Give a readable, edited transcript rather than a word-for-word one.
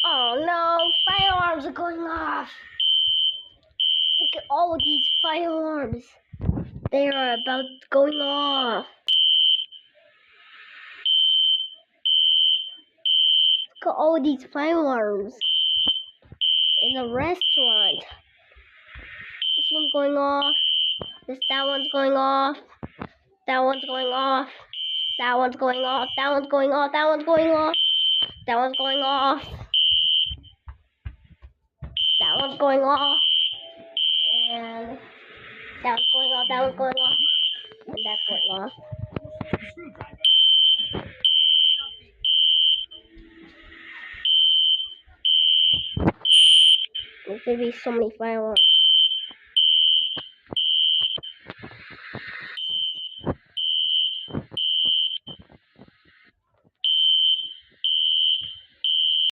Oh no, fire alarms are going off. Look at all of these fire alarms. They are about going off. Look at all of these fire alarms in the restaurant. This one's going off. That one's going off. That one's going off. That one's going off. That one's going off. That one's going off. That one's going off. That one's going off. And that one's going off. That one's going off. And that's going off. There's gonna be so many fire alarms.